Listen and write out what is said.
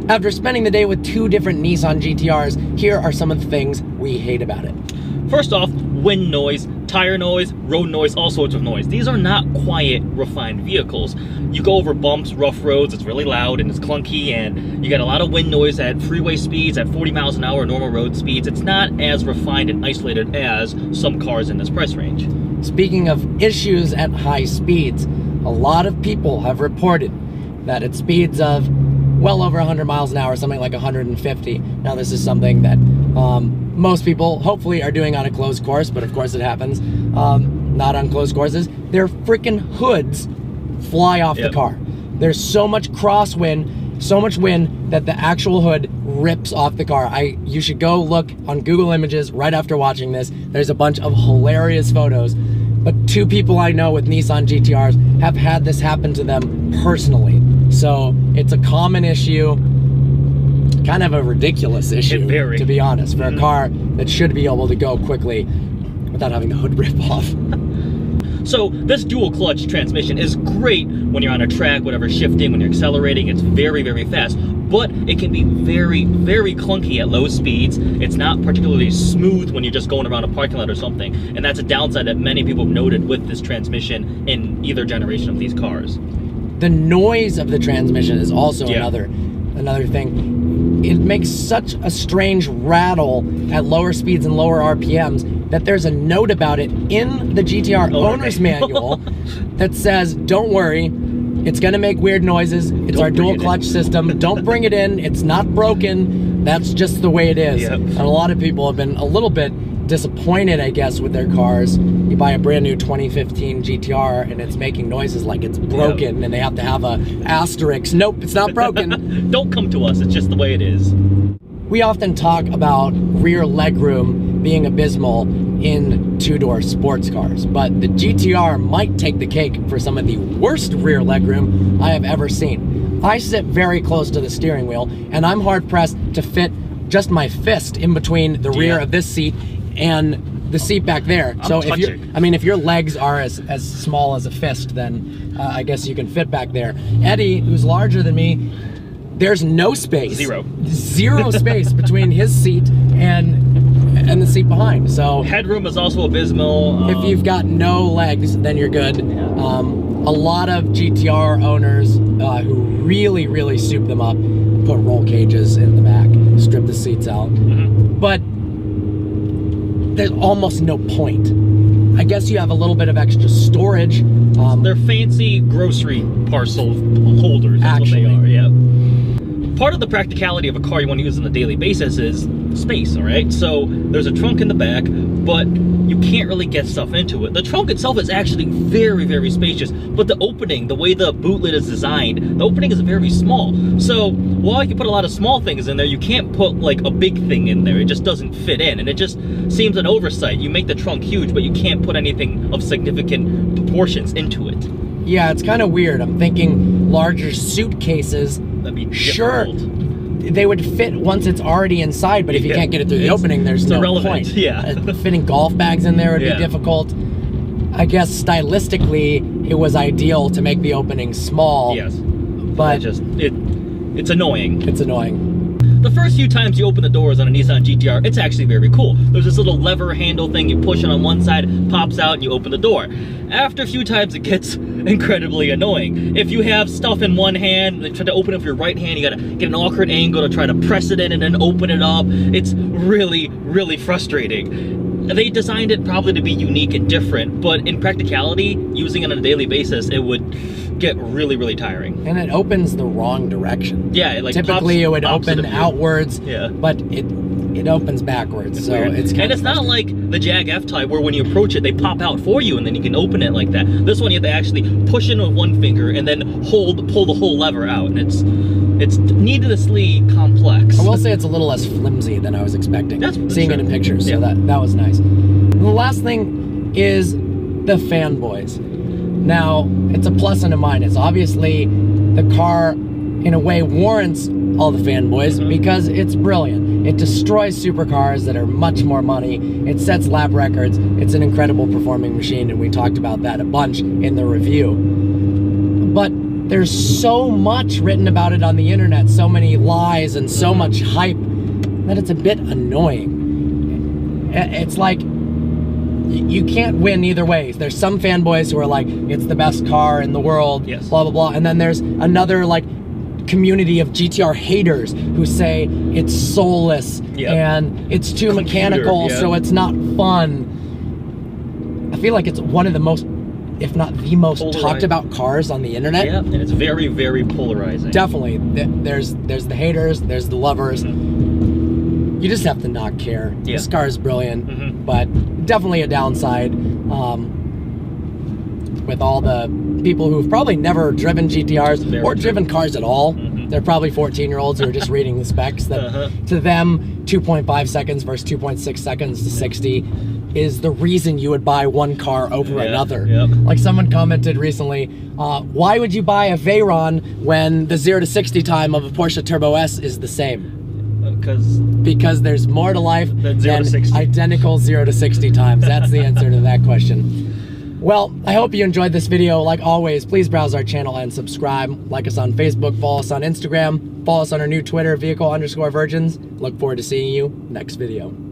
After spending the day with 2 different Nissan GTRs, here are some of the things we hate about it. First off, wind noise, tire noise, road noise, all sorts of noise. These are not quiet, refined vehicles. You go over bumps, rough roads, it's really loud and it's clunky, and you get a lot of wind noise at freeway speeds, at 40 miles an hour, normal road speeds. It's not as refined and isolated as some cars in this price range. Speaking of issues at high speeds, a lot of people have reported that at speeds of well over 100 miles an hour, something like 150. Now this is something that most people hopefully are doing on a closed course, but of course it happens not on closed courses. Their freaking hoods fly off the car. There's so much crosswind, so much wind that the actual hood rips off the car. You should go look on Google Images right after watching this. There's a bunch of hilarious photos, but 2 people I know with Nissan GTRs have had this happen to them personally. So it's a common issue, kind of a ridiculous issue, to be honest, for a car that should be able to go quickly without having the hood rip off. So this dual clutch transmission is great when you're on a track, whatever, shifting, when you're accelerating. It's very, very fast, but it can be very, very clunky at low speeds. It's not particularly smooth when you're just going around a parking lot or something, and that's a downside that many people have noted with this transmission in either generation of these cars. The noise of the transmission is also another thing. It makes such a strange rattle at lower speeds and lower RPMs that there's a note about it in the GTR owner's manual that says, don't worry, it's gonna make weird noises. It's our dual clutch system. Don't bring it in. It's not broken. That's just the way it is. And a lot of people have been a little bit disappointed, I guess, with their cars. You buy a brand new 2015 GTR and it's making noises like it's broken, and they have to have a asterisk. Nope, it's not broken. Don't come to us, it's just the way it is. We often talk about rear legroom being abysmal in 2-door sports cars, but the GTR might take the cake for some of the worst rear legroom I have ever seen. I sit very close to the steering wheel, and I'm hard-pressed to fit just my fist in between the rear of this seat and the seat back there. So if your legs are as small as a fist, then I guess you can fit back there. Eddie, who's larger than me, there's no space. Zero space between his seat and the seat behind. So headroom is also abysmal. If you've got no legs, then you're good. A lot of GTR owners who really, really soup them up put roll cages in the back, strip the seats out. But there's almost no point. I guess you have a little bit of extra storage. They're fancy grocery parcel holders. That's what they are, Part of the practicality of a car you want to use on a daily basis is space, all right? So there's a trunk in the back, but you can't really get stuff into it. The trunk itself is actually very, very spacious, but the opening, the way the boot lid is designed, the opening is very small. So while you can put a lot of small things in there, you can't put like a big thing in there. It just doesn't fit in, and it just seems an oversight. You make the trunk huge, but you can't put anything of significant proportions into it. Yeah, it's kind of weird. I'm thinking larger suitcases. That'd be difficult. They would fit once it's already inside, but if you can't get it through the opening, there's no point. Fitting golf bags in there would be difficult. I guess stylistically, it was ideal to make the opening small. But it's annoying. It's annoying. The first few times you open the doors on a Nissan GTR, it's actually very cool. There's this little lever handle thing, you push it on one side, it pops out, and you open the door. After a few times, it gets incredibly annoying. If you have stuff in one hand, and try to open it with your right hand, you gotta get an awkward angle to try to press it in and then open it up. It's really, really frustrating. They designed it probably to be unique and different, but in practicality, using it on a daily basis, it would get really, really tiring. And it opens the wrong direction. Yeah, like typically it would open outwards, but it opens backwards. So it's and it's not like the Jag F-Type where when you approach it, they pop out for you and then you can open it like that. This one you have to actually push in with one finger and then pull the whole lever out, and it's needlessly complex. I will say it's a little less flimsy than I was expecting. Seeing it in pictures, so that was nice. And the last thing is the fanboys. Now, it's a plus and a minus. Obviously, the car, in a way, warrants all the fanboys because it's brilliant. It destroys supercars that are much more money. It sets lap records. It's an incredible performing machine, and we talked about that a bunch in the review. But there's so much written about it on the internet, so many lies and so much hype, that it's a bit annoying. It's like, you can't win either way. There's some fanboys who are like, it's the best car in the world, yes, blah, blah, blah. And then there's another like community of GTR haters who say it's soulless, yep, and it's too mechanical, yep, so it's not fun. I feel like it's one of the most, if not the most talked about cars on the internet. Yeah, and it's very, very polarizing. Definitely. There's the haters, there's the lovers. You just have to not care. Yeah. This car is brilliant, but definitely a downside with all the people who've probably never driven GTRs or driven cars at all. They're probably 14-year-olds who are just reading the specs. That to them, 2.5 seconds versus 2.6 seconds to 60 is the reason you would buy one car over another. Yep. Like someone commented recently, why would you buy a Veyron when the 0 to 60 time of a Porsche Turbo S is the same? Because there's more to life than identical 0 to 60 times. That's the answer to that question. Well, I hope you enjoyed this video. Like always, please browse our channel and subscribe. Like us on Facebook, follow us on Instagram, follow us on our new Twitter, vehicle_virgins. Look forward to seeing you next video.